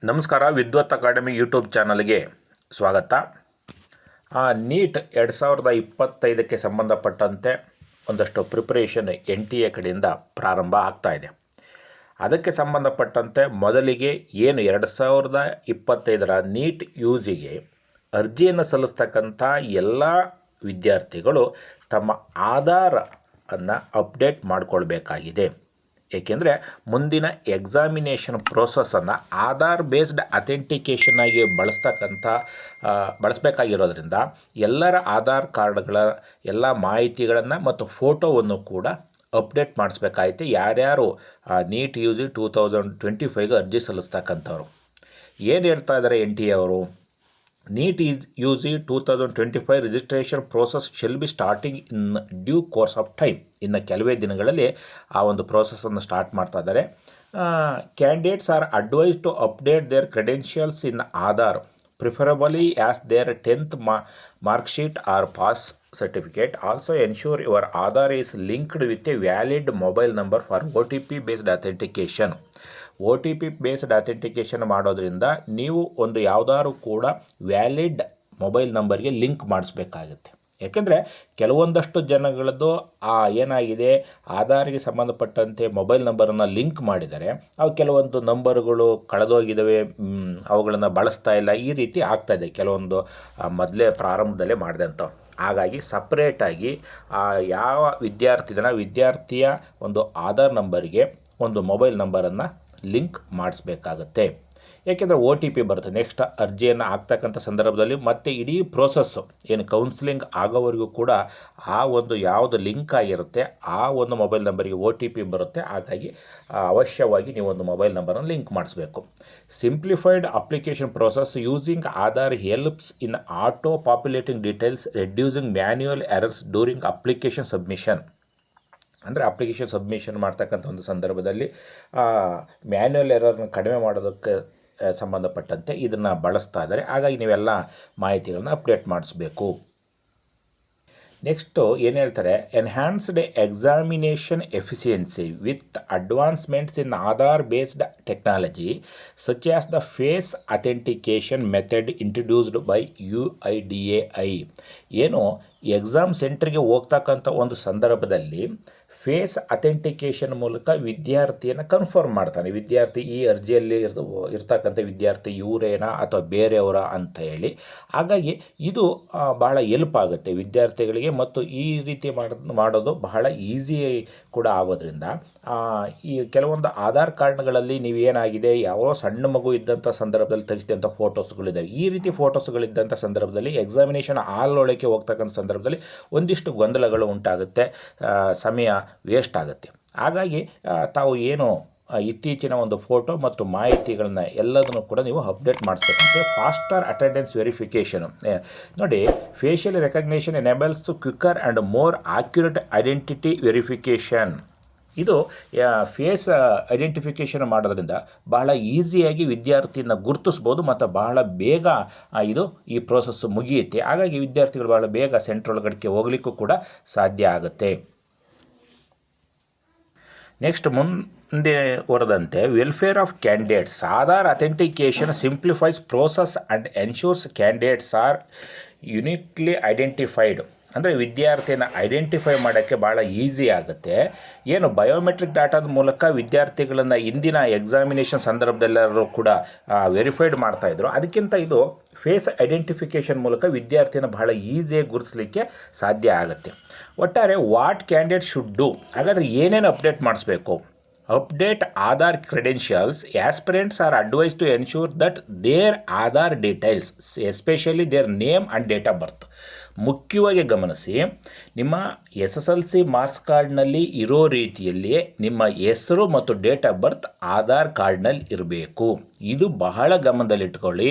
ನಮಸ್ಕಾರ. ವಿದ್ವತ್ academy YouTube ಚಾನಲ್ಗೆ ಸ್ವಾಗತ. ನೀಟ್ 2025ಕ್ಕೆ ಸಂಬಂಧಪಟ್ಟಂತೆ ಒಂದಷ್ಟು ಪ್ರಿಪರೇಷನ್ NTA ಕಡೆಯಿಂದ ಪ್ರಾರಂಭ ಆಗ್ತಾ ಇದೆ. ಅದಕ್ಕೆ ಸಂಬಂಧಪಟ್ಟಂತೆ ಮೊದಲಿಗೆ ಏನು 2025ರ ನೀಟ್ ಯೂಜಿಗೆ ಅರ್ಜಿಯನ್ನು ಸಲ್ಲಿಸ್ತಕ್ಕಂಥ ಎಲ್ಲ ವಿದ್ಯಾರ್ಥಿಗಳು ತಮ್ಮ ಆಧಾರನ್ನು ಅಪ್ಡೇಟ್ ಮಾಡಿಕೊಳ್ಬೇಕಾಗಿದೆ. ಏಕೆಂದರೆ ಮುಂದಿನ ಎಕ್ಸಾಮಿನೇಷನ್ ಪ್ರೋಸೆಸನ್ನು ಆಧಾರ್ ಬೇಸ್ಡ್ ಅಥೆಂಟಿಕೇಷನ್ ಆಗಿ ಬಳಸಬೇಕಾಗಿರೋದ್ರಿಂದ ಎಲ್ಲರ ಆಧಾರ್ ಕಾರ್ಡ್ಗಳ ಎಲ್ಲ ಮಾಹಿತಿಗಳನ್ನು ಮತ್ತು ಫೋಟೋವನ್ನು ಕೂಡ ಅಪ್ಡೇಟ್ ಮಾಡಿಸ್ಬೇಕಾಯ್ತು. ಯಾರ್ಯಾರು ನೀಟ್ UG 2025ಗೆ ಅರ್ಜಿ ಸಲ್ಲಿಸ್ತಕ್ಕಂಥವ್ರು ಏನು ಹೇಳ್ತಾ ಇದ್ದಾರೆ NTA ಅವರು, NEET UG 2025 registration process shall be starting in due course of time. ಇನ್ನು ಕೆಲವೇ ದಿನಗಳಲ್ಲಿ ಆ ಒಂದು ಪ್ರೋಸೆಸನ್ನು ಸ್ಟಾರ್ಟ್ ಮಾಡ್ತಾ ಇದ್ದಾರೆ. Candidates are advised to update their credentials in Aadhaar preferably as their 10th marksheet or pass certificate. Also ensure your Aadhaar is linked with a valid mobile number for OTP based authentication. OTP based authentication ಮಾಡೋದ್ರಿಂದ ನೀವು ಒಂದು ಯಾವುದಾದ್ರು ಕೂಡ valid mobile ನಂಬರ್ಗೆ link ಮಾಡಿಸ್ಬೇಕಾಗುತ್ತೆ. ಯಾಕೆಂದರೆ ಕೆಲವೊಂದಷ್ಟು ಜನಗಳದ್ದು ಏನಾಗಿದೆ, ಆಧಾರ್ಗೆ ಸಂಬಂಧಪಟ್ಟಂತೆ ಮೊಬೈಲ್ ನಂಬರನ್ನು ಲಿಂಕ್ ಮಾಡಿದರೆ ಅವು ಕೆಲವೊಂದು ನಂಬರ್ಗಳು ಕಳೆದೋಗಿದ್ದಾವೆ, ಅವುಗಳನ್ನು ಬಳಸ್ತಾ ಇಲ್ಲ, ಈ ರೀತಿ ಆಗ್ತಾಯಿದೆ ಕೆಲವೊಂದು ಮೊದಲೇ ಪ್ರಾರಂಭದಲ್ಲೇ ಮಾಡಿದಂಥವು. ಹಾಗಾಗಿ ಸಪ್ರೇಟಾಗಿ ಯಾವ ವಿದ್ಯಾರ್ಥಿಯ ಒಂದು ಆಧಾರ್ ನಂಬರಿಗೆ ಒಂದು ಮೊಬೈಲ್ ನಂಬರನ್ನು ಲಿಂಕ್ ಮಾಡಿಸ್ಬೇಕಾಗತ್ತೆ. ಏಕೆಂದರೆ OTP ಬರುತ್ತೆ ನೆಕ್ಸ್ಟ್ ಅರ್ಜಿಯನ್ನು ಆಗ್ತಕ್ಕಂಥ ಸಂದರ್ಭದಲ್ಲಿ. ಮತ್ತು ಇಡೀ ಪ್ರೋಸೆಸ್ಸು ಏನು ಕೌನ್ಸಿಲಿಂಗ್ ಆಗೋವರೆಗೂ ಕೂಡ ಆ ಒಂದು ಯಾವುದು ಲಿಂಕ್ ಆಗಿರುತ್ತೆ ಆ ಒಂದು ಮೊಬೈಲ್ ನಂಬರಿಗೆ OTP ಬರುತ್ತೆ. ಹಾಗಾಗಿ ಅವಶ್ಯವಾಗಿ ನೀವು ಒಂದು ಮೊಬೈಲ್ ನಂಬರನ್ನು ಲಿಂಕ್ ಮಾಡಿಸ್ಬೇಕು. Simplified application process using Aadhaar helps in auto populating details, reducing manual errors during application submission. ಅಂದರೆ ಅಪ್ಲಿಕೇಶನ್ ಸಬ್ಮಿಷನ್ ಮಾಡ್ತಕ್ಕಂಥ ಒಂದು ಸಂದರ್ಭದಲ್ಲಿ ಮ್ಯಾನ್ಯುಯಲ್ ಎರರ್ನ ಕಡಿಮೆ ಮಾಡೋದಕ್ಕೆ ಸಂಬಂಧಪಟ್ಟಂತೆ ಇದನ್ನು ಬಳಸ್ತಾ ಇದ್ದಾರೆ. ಹಾಗಾಗಿ ನೀವೆಲ್ಲ ಮಾಹಿತಿಗಳನ್ನ ಅಪ್ಡೇಟ್ ಮಾಡಿಸ್ಬೇಕು. ನೆಕ್ಸ್ಟು ಏನು ಹೇಳ್ತಾರೆ, enhanced examination efficiency with advancements in Aadhaar based technology such as the face authentication method introduced by UIDAI. ಏನು ಎಕ್ಸಾಮ್ ಸೆಂಟ್ರಿಗೆ ಹೋಗ್ತಕ್ಕಂಥ ಒಂದು ಸಂದರ್ಭದಲ್ಲಿ ಫೇಸ್ ಅಥೆಂಟಿಕೇಷನ್ ಮೂಲಕ ವಿದ್ಯಾರ್ಥಿಯನ್ನು ಕನ್ಫರ್ಮ್ ಮಾಡ್ತಾನೆ. ವಿದ್ಯಾರ್ಥಿ ಈ ಅರ್ಜಿಯಲ್ಲಿ ಇರ್ತಕ್ಕಂಥ ವಿದ್ಯಾರ್ಥಿ ಇವರೇನಾ ಅಥವಾ ಬೇರೆಯವರ ಅಂತ ಹೇಳಿ. ಹಾಗಾಗಿ ಇದು ಬಹಳ ಹೆಲ್ಪ್ ಆಗುತ್ತೆ ವಿದ್ಯಾರ್ಥಿಗಳಿಗೆ ಮತ್ತು ಈ ರೀತಿ ಮಾಡೋದು ಬಹಳ ಈಸಿ ಕೂಡ ಆಗೋದ್ರಿಂದ ಈ ಕೆಲವೊಂದು ಆಧಾರ್ ಕಾರ್ಡ್ಗಳಲ್ಲಿ ನೀವೇನಾಗಿದೆ ಯಾವ ಸಣ್ಣ ಮಗು ಇದ್ದಂಥ ಸಂದರ್ಭದಲ್ಲಿ ತೆಗೆಸಿದಂಥ ಫೋಟೋಸ್ಗಳಿದ್ದಾವೆ. ಈ ರೀತಿ ಫೋಟೋಸ್ಗಳಿದ್ದಂಥ ಸಂದರ್ಭದಲ್ಲಿ ಎಕ್ಸಾಮಿನೇಷನ್ ಹಾಲ್ ಒಳಗೆ ಹೋಗ್ತಕ್ಕಂಥ ಸಂದರ್ಭದಲ್ಲಿ ಒಂದಿಷ್ಟು ಗೊಂದಲಗಳು ಉಂಟಾಗುತ್ತೆ, ಸಮಯ ವೇಸ್ಟ್ ಆಗುತ್ತೆ. ಹಾಗಾಗಿ ತಾವು ಏನು ಇತ್ತೀಚಿನ ಒಂದು ಫೋಟೋ ಮತ್ತು ಮಾಹಿತಿಗಳನ್ನ ಎಲ್ಲದನ್ನು ಕೂಡ ನೀವು ಅಪ್ಡೇಟ್ ಮಾಡಿಸ್ಬೇಕಂತೆ. ಫಾಸ್ಟರ್ ಅಟೆಂಡೆನ್ಸ್ ವೆರಿಫಿಕೇಷನ್ ನೋಡಿ, facial recognition enables quicker and more accurate identity verification. ಇದು ಫೇಸ್ ಐಡೆಂಟಿಫಿಕೇಷನ್ ಮಾಡೋದ್ರಿಂದ ಬಹಳ ಈಸಿಯಾಗಿ ವಿದ್ಯಾರ್ಥಿಯನ್ನು ಗುರುತಿಸ್ಬೋದು ಮತ್ತು ಬಹಳ ಬೇಗ ಈ ಪ್ರೋಸೆಸ್ಸು ಮುಗಿಯುತ್ತೆ. ಹಾಗಾಗಿ ವಿದ್ಯಾರ್ಥಿಗಳು ಬಹಳ ಬೇಗ ಸೆಂಟ್ರ್ ಒಳಗಡೆ ಹೋಗಲಿಕ್ಕೂ ಕೂಡ ಸಾಧ್ಯ ಆಗುತ್ತೆ. ನೆಕ್ಸ್ಟ್ ಮುಂದೆ ಹೊರದಂತೆ welfare of candidates Aadhaar authentication simplifies process and ensures candidates are uniquely identified. ಅಂದರೆ ವಿದ್ಯಾರ್ಥಿಯನ್ನು ಐಡೆಂಟಿಫೈ ಮಾಡೋಕ್ಕೆ ಭಾಳ ಈಸಿ ಆಗುತ್ತೆ. ಏನು ಬಯೋಮೆಟ್ರಿಕ್ ಡಾಟಾದ ಮೂಲಕ ವಿದ್ಯಾರ್ಥಿಗಳನ್ನು ಇಂದಿನ ಎಕ್ಸಾಮಿನೇಷನ್ ಸಂದರ್ಭದಲ್ಲೆಲ್ಲರೂ ಕೂಡ ವೆರಿಫೈಡ್ ಮಾಡ್ತಾಯಿದ್ರು. ಅದಕ್ಕಿಂತ ಇದು ಫೇಸ್ ಐಡೆಂಟಿಫಿಕೇಷನ್ ಮೂಲಕ ವಿದ್ಯಾರ್ಥಿಯನ್ನು ಬಹಳ ಈಸಿಯಾಗಿ ಗುರುತಿಸಲಿಕ್ಕೆ ಸಾಧ್ಯ ಆಗುತ್ತೆ. ಒಟ್ಟಾರೆ ವಾಟ್ ಕ್ಯಾಂಡಿಡೇಟ್ ಶುಡ್ ಡೂ, ಹಾಗಾದರೆ ಏನೇನು ಅಪ್ಡೇಟ್ ಮಾಡಿಸ್ಬೇಕು? Update Aadhaar credentials. Aspirants are advised to ensure that their Aadhaar details especially their name and date of birth. ಮುಖ್ಯವಾಗಿ ಗಮನಿಸಿ, ನಿಮ್ಮ SSLC ಮಾರ್ಕ್ಸ್ ಕಾರ್ಡ್ನಲ್ಲಿ ಇರೋ ರೀತಿಯಲ್ಲಿಯೇ ನಿಮ್ಮ ಹೆಸರು ಮತ್ತು ಡೇಟ್ ಆಫ್ ಬರ್ತ್ ಆಧಾರ್ ಕಾರ್ಡ್ನಲ್ಲಿ ಇರಬೇಕು. ಇದು ಬಹಳ ಗಮನದಲ್ಲಿಟ್ಕೊಳ್ಳಿ.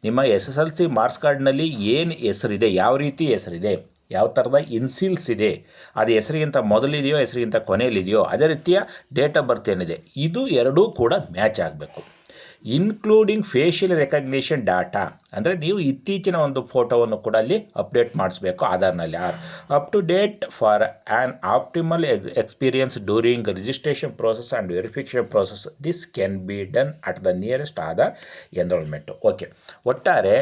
ನಿಮ್ಮ SSLC ಮಾರ್ಕ್ಸ್ ಕಾರ್ಡ್ನಲ್ಲಿ ಏನು ಹೆಸರಿದೆ, ಯಾವ ರೀತಿ ಹೆಸರಿದೆ, ಯಾವ ಥರದ ಇನ್ಸಿಲ್ಸ್ ಇದೆ, ಅದು ಹೆಸರಿಗಿಂತ ಮೊದಲಿದೆಯೋ ಹೆಸರಿಗಿಂತ ಕೊನೆಯಲ್ಲಿದೆಯೋ, ಅದೇ ರೀತಿಯ ಡೇಟ್ ಆಫ್ ಬರ್ತ್ ಏನಿದೆ, ಇದು ಎರಡೂ ಕೂಡ ಮ್ಯಾಚ್ ಆಗಬೇಕು. ಇನ್ಕ್ಲೂಡಿಂಗ್ ಫೇಶಿಯಲ್ ರೆಕಗ್ನಿಷನ್ ಡಾಟಾ, ಅಂದರೆ ನೀವು ಇತ್ತೀಚಿನ ಒಂದು ಫೋಟೋವನ್ನು ಕೂಡ ಅಲ್ಲಿ ಅಪ್ಡೇಟ್ ಮಾಡಿಸ್ಬೇಕು ಆಧಾರ್ನಲ್ಲಿ. Up to date for an optimal experience during registration process and verification process. This can be done at the nearest Aadhaar enrolment. Okay, ಒಟ್ಟಾರೆ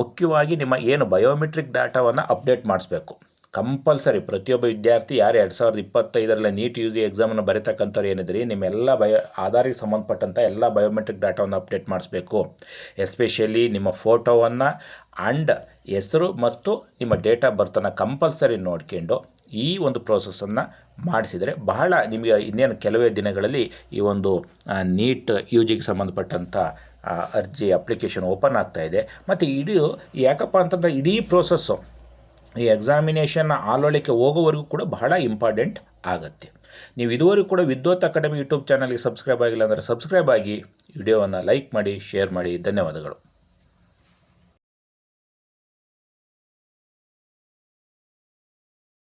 ಮುಖ್ಯವಾಗಿ ನಿಮ್ಮ ಏನು ಬಯೋಮೆಟ್ರಿಕ್ ಡಾಟಾವನ್ನು ಅಪ್ಡೇಟ್ ಮಾಡಿಸ್ಬೇಕು ಕಂಪಲ್ಸರಿ. ಪ್ರತಿಯೊಬ್ಬ ವಿದ್ಯಾರ್ಥಿ ಯಾರು 2025 ನೀಟ್ ಯು ಜಿ ಎಕ್ಸಾಮನ್ನು ಬರೀತಕ್ಕಂಥವ್ರು ಏನಿದ್ರಿ, ನಿಮ್ಮೆಲ್ಲ ಆಧಾರಿಗೆ ಸಂಬಂಧಪಟ್ಟಂಥ ಎಲ್ಲ ಬಯೋಮೆಟ್ರಿಕ್ ಡಾಟಾವನ್ನು ಅಪ್ಡೇಟ್ ಮಾಡಿಸ್ಬೇಕು. ಎಸ್ಪೆಷಲಿ ನಿಮ್ಮ ಫೋಟೋವನ್ನು ಆ್ಯಂಡ್ ಹೆಸರು ಮತ್ತು ನಿಮ್ಮ ಡೇಟ್ ಆಫ್ ಬರ್ತನ್ನು ಕಂಪಲ್ಸರಿ ನೋಡ್ಕೊಂಡು ಈ ಒಂದು ಪ್ರೋಸೆಸ್ಸನ್ನು ಮಾಡಿಸಿದರೆ ಬಹಳ ನಿಮಗೆ ಇನ್ನೇನು ಕೆಲವೇ ದಿನಗಳಲ್ಲಿ ಈ ಒಂದು ನೀಟ್ ಯು ಜಿಗೆ ಸಂಬಂಧಪಟ್ಟಂಥ ಅರ್ಜಿ ಅಪ್ಲಿಕೇಶನ್ ಓಪನ್ ಆಗ್ತಾಯಿದೆ. ಮತ್ತು ಯಾಕಪ್ಪ ಅಂತಂದರೆ ಇಡೀ ಪ್ರೋಸೆಸ್ಸು ಈ ಎಕ್ಸಾಮಿನೇಷನ್ ಆಲೋಳಿಕೆ ಹೋಗೋವರೆಗೂ ಕೂಡ ಬಹಳ ಇಂಪಾರ್ಟೆಂಟ್ ಆಗುತ್ತೆ. ನೀವು ಇದುವರೆಗೂ ಕೂಡ ವಿದ್ವತ್ ಅಕಾಡೆಮಿ ಯೂಟ್ಯೂಬ್ ಚಾನಲ್ಗೆ ಸಬ್ಸ್ಕ್ರೈಬ್ ಆಗಿಲ್ಲ ಅಂದರೆ ಸಬ್ಸ್ಕ್ರೈಬ್ ಆಗಿ, ವಿಡಿಯೋವನ್ನು ಲೈಕ್ ಮಾಡಿ, ಶೇರ್ ಮಾಡಿ. ಧನ್ಯವಾದಗಳು.